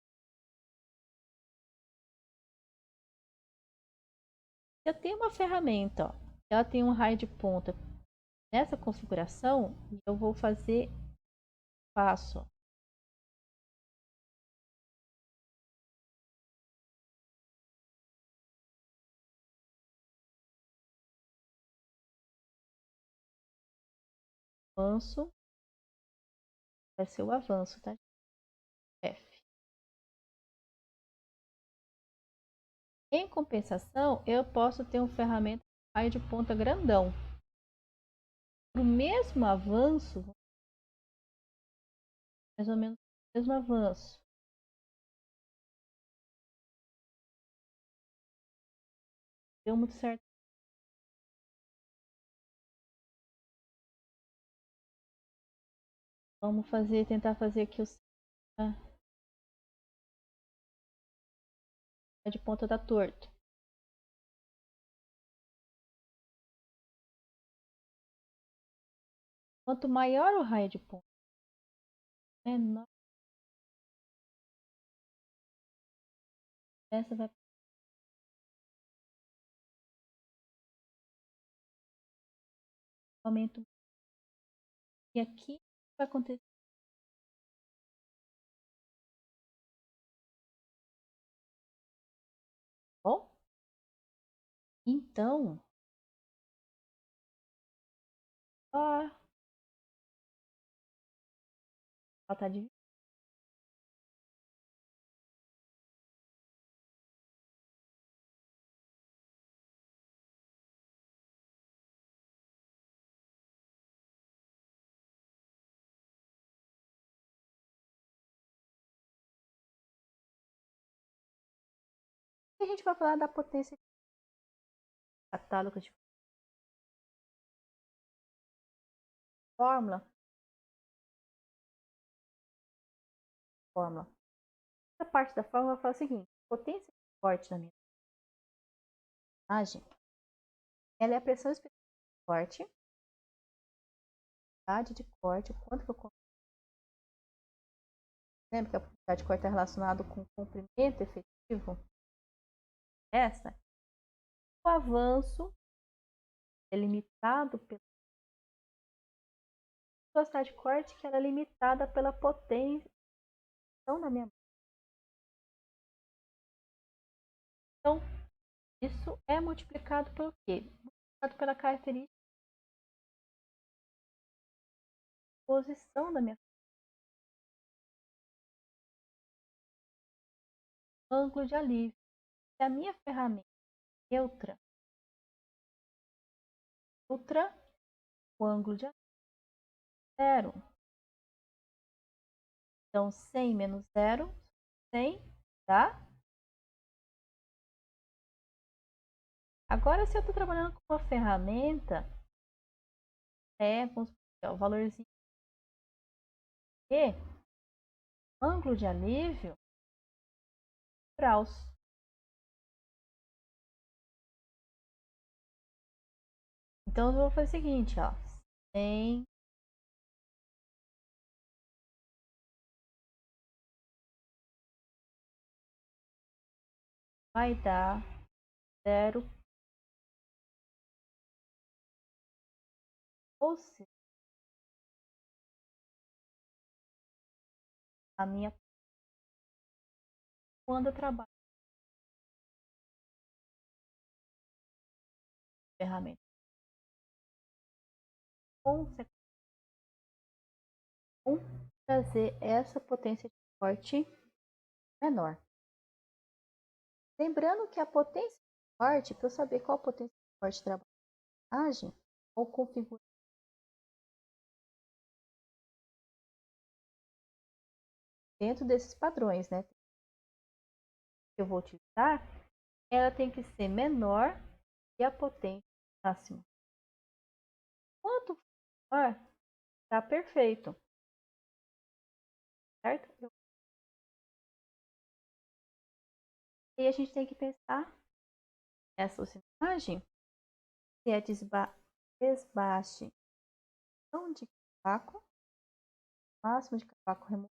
Eu tenho uma ferramenta, ó, ela tem um raio de ponta. Nessa configuração, eu vou fazer passo. Avanço, vai ser o avanço, tá? F. Em compensação, eu posso ter um ferramenta raio de ponta grandão. Para o mesmo avanço, mais ou menos o mesmo avanço. Deu muito certo. Vamos tentar fazer aqui o de ponta da torto. Quanto maior o raio de ponta, menor essa vai aumento. E aqui vai acontecer. Bom, então, ó, Ela tá dividida. E a gente vai falar da potência de catálogo de fórmula. Essa parte da fórmula fala o seguinte: a potência de corte da minha imagem, ela é a pressão específica de corte, a de corte, o quanto que eu consigo. Lembra que a profundidade de corte está relacionado com o comprimento efetivo? Essa, o avanço é limitado pela velocidade de corte, que ela é limitada pela potência da minha. Então, isso é multiplicado pelo quê? Multiplicado pela característica de posição da minha ângulo de alívio. Se a minha ferramenta é neutra, o ângulo de alívio é zero. Então, 100 menos 0, 100 dá. Agora, se eu estou trabalhando com uma ferramenta, vamos o valorzinho E, ângulo de alívio, graus. Então, eu vou fazer o seguinte, ó, 100 vai dar 0, ou seja, a minha quando eu trabalho com ferramenta com trazer essa potência de corte menor. Lembrando que a potência de corte, para eu saber qual potência de corte trabalha a imagem, ou configurar dentro desses padrões, né? Que eu vou utilizar, ela tem que ser menor que a potência máxima. Quanto for, tá perfeito. Certo? E a gente tem que pensar nessa oscilagem, se é desbaste de cavaco, máximo de cavaco removido.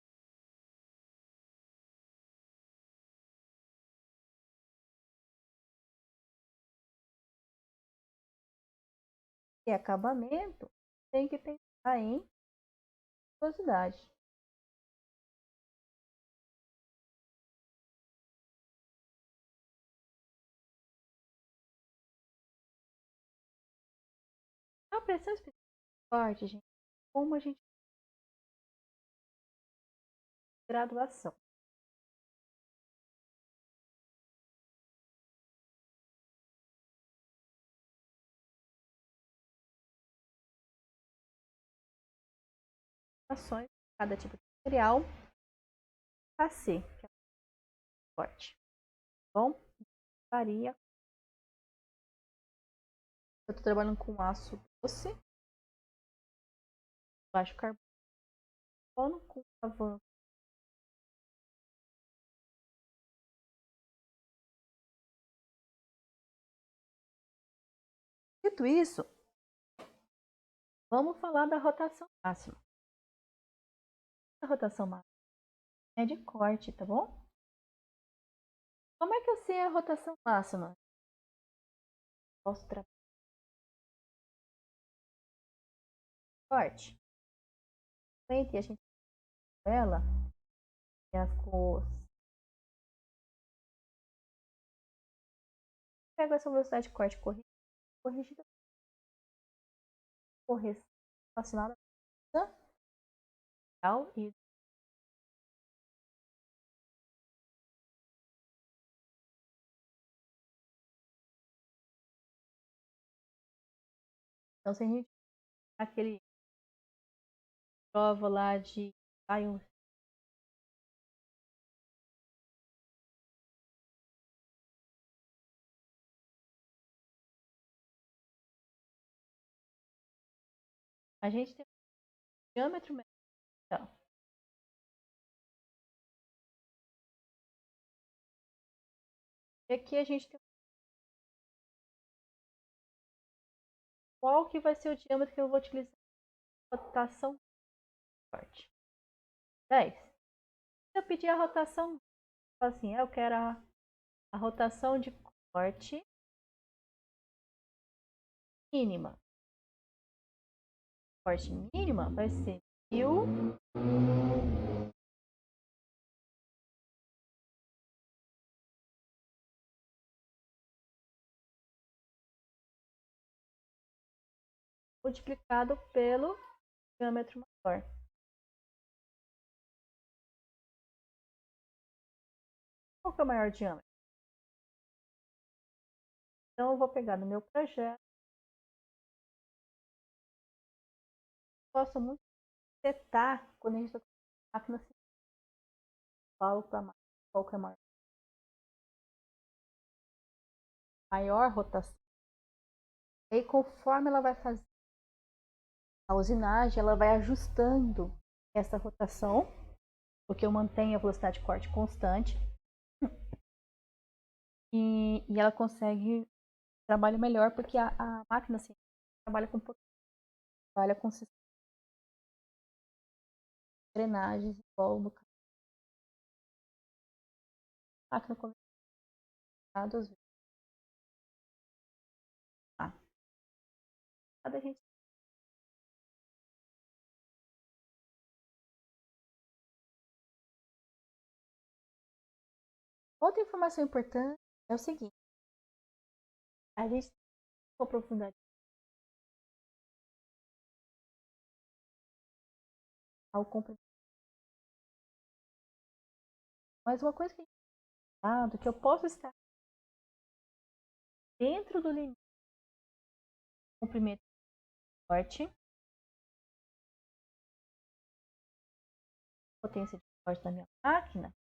E acabamento, tem que pensar em velocidade. A pressão específica forte, gente, como a gente graduação. Ações, cada tipo de material, AC, que é forte. Bom, varia. Eu estou trabalhando com aço doce, baixo carbono, com avanço. Dito isso, vamos falar da rotação máxima. A rotação máxima é de corte, tá bom? Como é que eu sei a rotação máxima? Posso trabalhar corte. E a gente ela e as cores. Pego essa velocidade de corte corrigida, correção relacionada a e Então, se a gente aquele prova lá de a gente tem um diâmetro menor. E aqui a gente tem qual que vai ser o diâmetro que eu vou utilizar na rotação de corte. 10. Se eu pedir a rotação, assim, eu quero a rotação de corte mínima. Corte mínima vai ser 1000 multiplicado pelo diâmetro maior. Qual que é o maior diâmetro? Então, eu vou pegar no meu projeto. Gosto muito de setar quando a gente está com a máquina assim. Falo para a máquina qual que é a maior rotação. E aí, conforme ela vai fazer a usinagem, ela vai ajustando essa rotação, porque eu mantenho a velocidade de corte constante. E ela consegue trabalho melhor, porque a máquina assim, trabalha com drenagens igual no máquina convencional às vezes. Cada gente outra informação importante é o seguinte: a gente tem uma profundidade ao comprimento. Mas uma coisa que que eu posso estar dentro do limite do comprimento forte, potência de corte da minha máquina,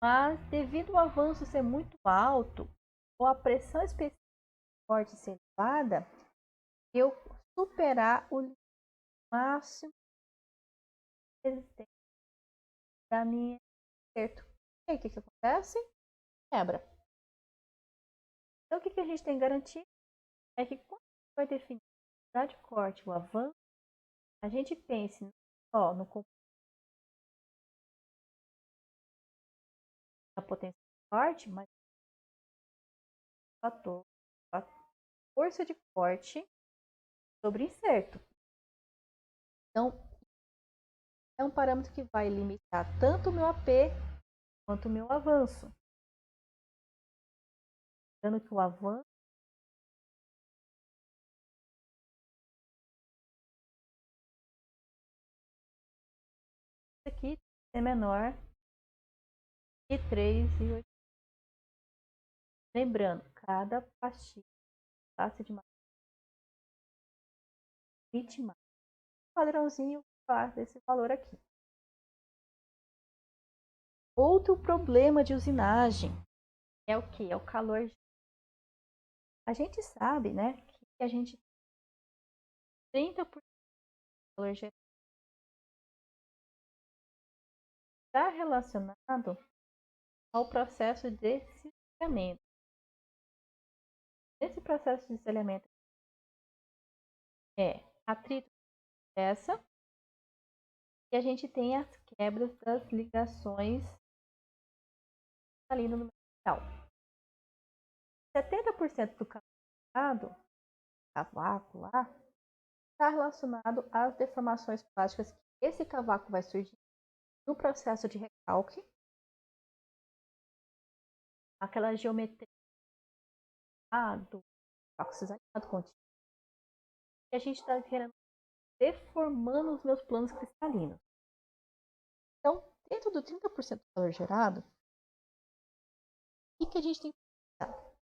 mas devido ao avanço ser muito alto ou a pressão específica do corte ser elevada, eu superar o máximo de resistência da minha acerto. E aí, o que acontece? Quebra. Então, o que a gente tem que garantir é que quando vai definir a velocidade de corte, o avanço, a gente pense não só no da potência de corte, mas fator, a força de corte sobre inserto. Então, é um parâmetro que vai limitar tanto o meu AP quanto o meu avanço. Lembrando que o avanço aqui é menor que 3,8. Lembrando, cada pastilha classe de limite máximo. Padrãozinho faz desse valor aqui. Outro problema de usinagem é o que? É o calor. A gente sabe, né, que a gente 30% do calor geral está relacionado ao processo de cisalhamento. Nesse processo de cisalhamento é atrito essa e a gente tem as quebras das ligações ali no metal. 70% do cavaco lá está relacionado às deformações plásticas que esse cavaco vai surgir no processo de recalque, aquela geometria do cavaco cisalhado contínuo, e a gente está querendo deformando os meus planos cristalinos. Então, dentro do 30% do calor gerado, o que a gente tem que cuidar?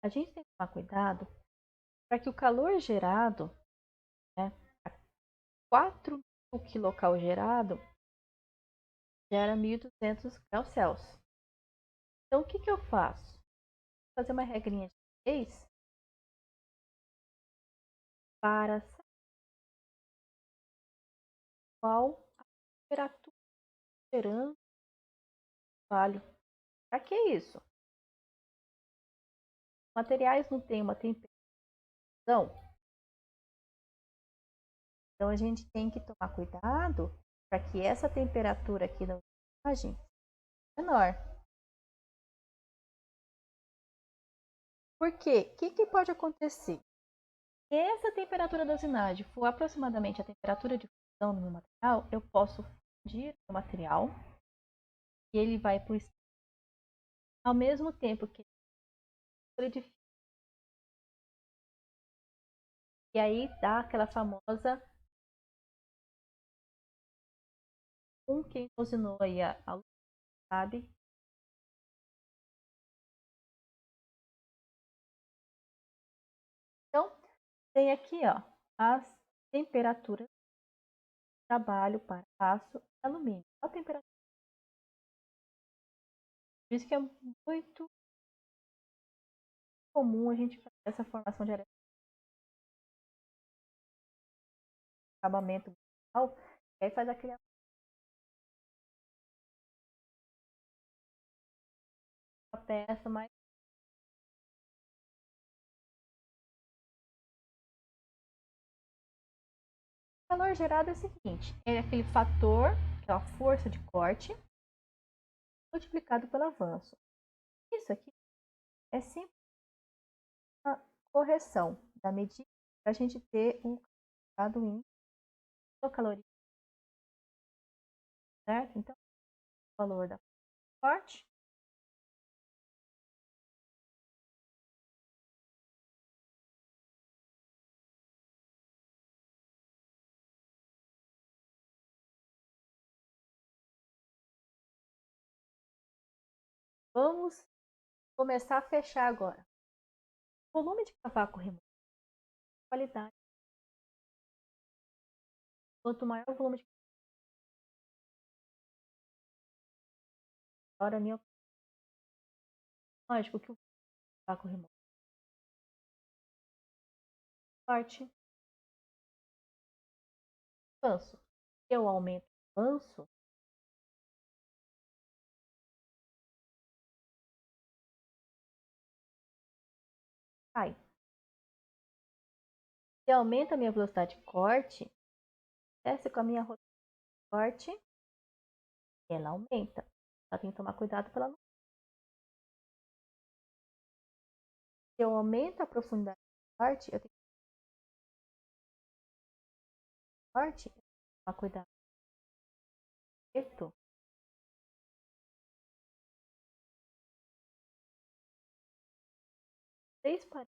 A gente tem que tomar cuidado para que o calor gerado, né, 4.000 quilocal gerado, gera 1.200 graus Celsius. Então, o que eu faço? Vou fazer uma regrinha de 3 para saber qual a temperatura gerando trabalho. Para que isso? Os materiais não têm uma temperatura, então a gente tem que tomar cuidado para que essa temperatura aqui da usinagem seja menor. Por quê? O que pode acontecer? Se essa temperatura da usinagem for aproximadamente a temperatura de fusão do meu material, eu posso fundir o material e ele vai para o ao mesmo tempo que ele, e aí dá aquela famosa quem usinou aí a luz, sabe? Então, tem aqui, ó, as temperaturas de trabalho para aço e alumínio. A temperatura. Por isso que é muito comum a gente fazer essa formação de acabamento brutal, e aí faz aquele peça mais. O calor gerado é o seguinte, é aquele fator, que é a força de corte, multiplicado pelo avanço. Isso aqui é sempre uma correção da medida para a gente ter um resultado em quilocaloria, certo? Então, o valor da corte vamos começar a fechar agora. O volume de cavaco removido, qualidade. Quanto maior o volume de cavaco, a minha lógico que o cavaco removido forte, manso. Se eu aumento manso, cai. Se aumenta a minha velocidade de corte, desce com a minha rotação de corte, ela aumenta. Ela tem que tomar cuidado para ela não. Se eu aumento a profundidade de corte, eu tenho que corte, eu tenho que tomar cuidado. Eto. Três paredes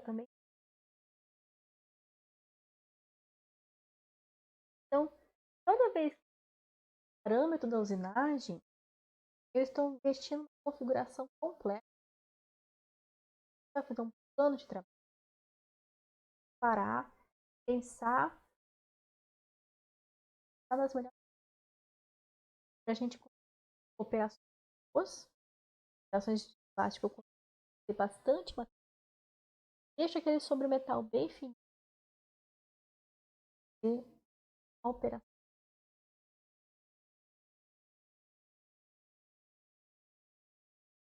também. Então, toda vez que o parâmetro da usinagem, eu estou investindo uma configuração completa. Para fazer um plano de trabalho, parar, pensar nas melhores para a gente operações boas, operações de plástico com bastante material. Deixa aquele sobremetal bem fininho e a operação.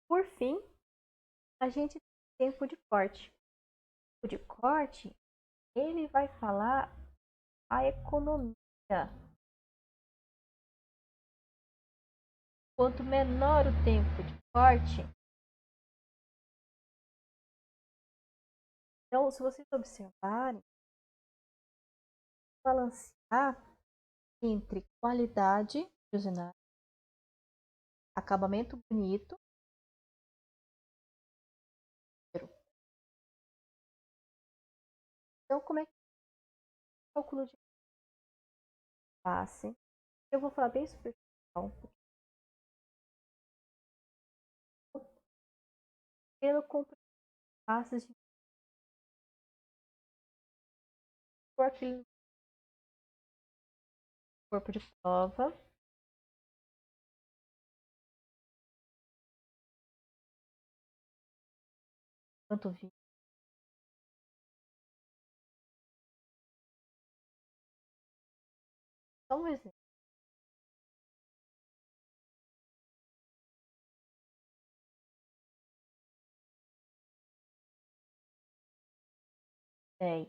Por fim, a gente tem tempo de corte. O de corte, ele vai falar a economia. Quanto menor o tempo de corte, então, se vocês observarem, balancear entre qualidade de usinagem, acabamento bonito. Então, como é que é o cálculo de passe? Eu vou falar bem superficial. Pelo comprimento de passes, por aquele corpo de prova. Quanto vi. Só um exemplo. Dez.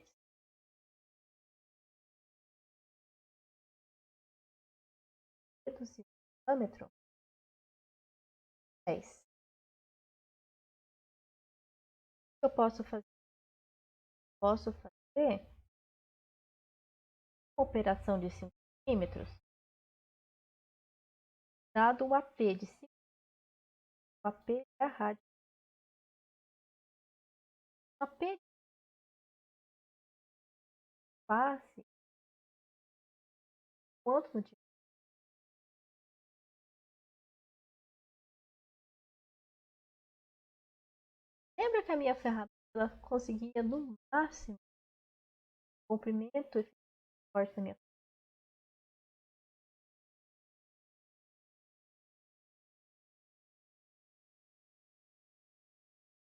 Reduzir o diâmetro. 10. O que eu posso fazer? Posso fazer uma operação de 5 centímetros, dado o AP de 5. O AP é a rádio. O AP de face, quanto no diâmetro? Lembra que a minha ferramenta ela conseguia no máximo o comprimento e forte da minha.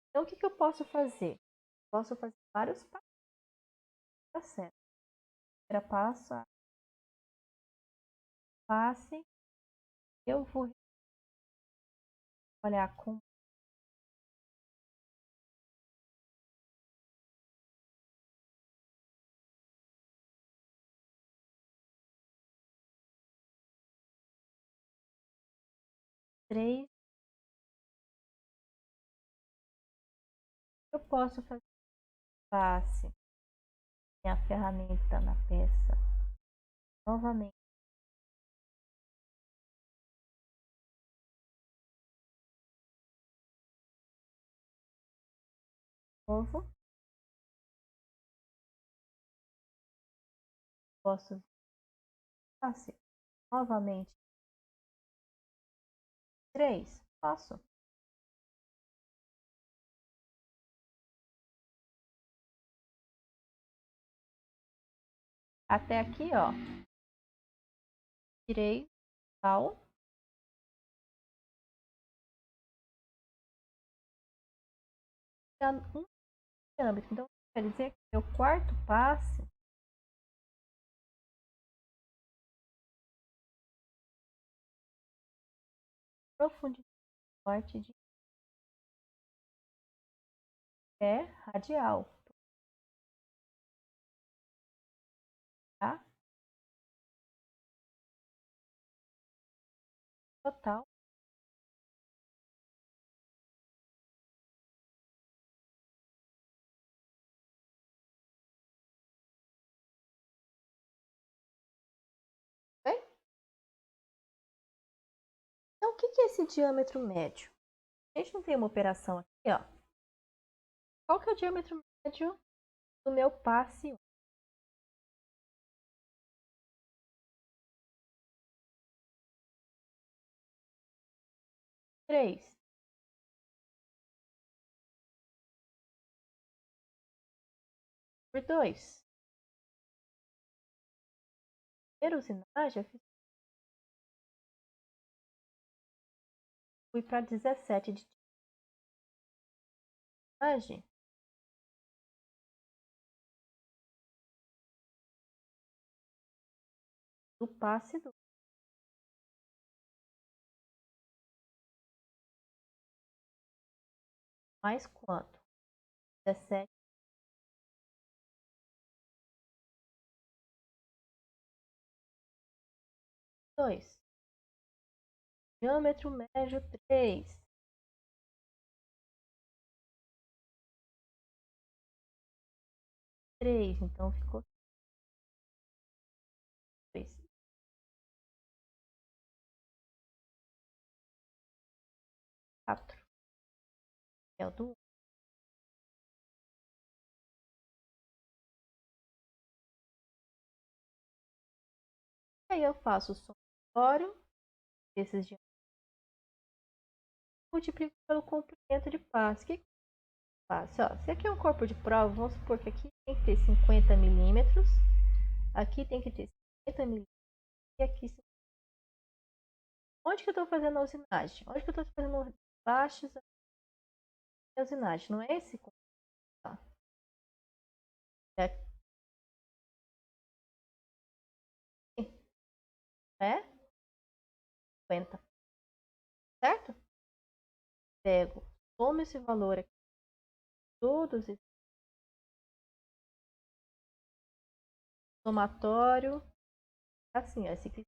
Então, o que eu posso fazer? Posso fazer vários passos. Tá certo. Primeiro passo, a face. Eu vou olhar com 3. Eu posso fazer face. Minha ferramenta na peça. Novamente. Novo. Posso face. Novamente. 3. Posso. Até aqui, ó. Tirei tal. Um diâmetro. Então, quer dizer que meu quarto passe profundidade corte de é radial. Tá? Total. Bem? Então, o que é esse diâmetro médio? A gente não tem uma operação aqui, ó. Qual que é o diâmetro médio do meu passe 1? 3. Por 2. Primeira usinagem, eu fui para 17 de usinagem. Do passe 2. Mais quanto? 17. 2. Diâmetro médio 3. 3. Então ficou 2. 4. É o do. Aí eu faço o somatório desses diâmetros. Multiplico pelo comprimento de passe. O que fácil. Ó, se aqui é um corpo de prova, vamos supor que aqui tem que ter 50 milímetros, aqui tem que ter 50 milímetros e aqui. Onde que eu estou fazendo a usinagem? Onde que eu estou fazendo baixos a usinagem? Não é esse? Tá. É aqui, é 50, certo? Pego, tomo esse valor aqui, todos esse somatório, assim, ó, esse aqui é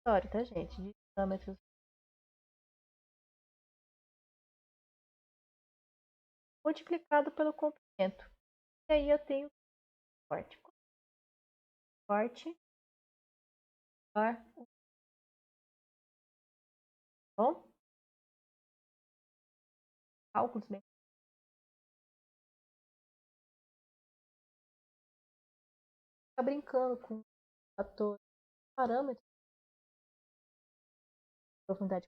somatório, tá, gente? De diâmetros multiplicado pelo comprimento. E aí eu tenho corte. Corte par bom? Cálculos bem. Fica brincando com fator parâmetro, profundidade.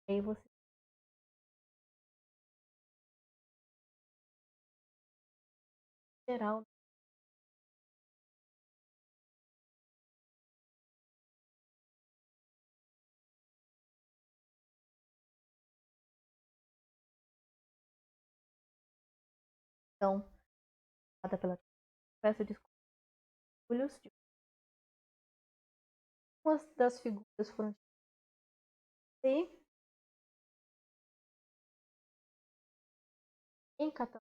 Aí você geral. Então, nada pela peça de escolhas. Algumas das figuras foram e em categoria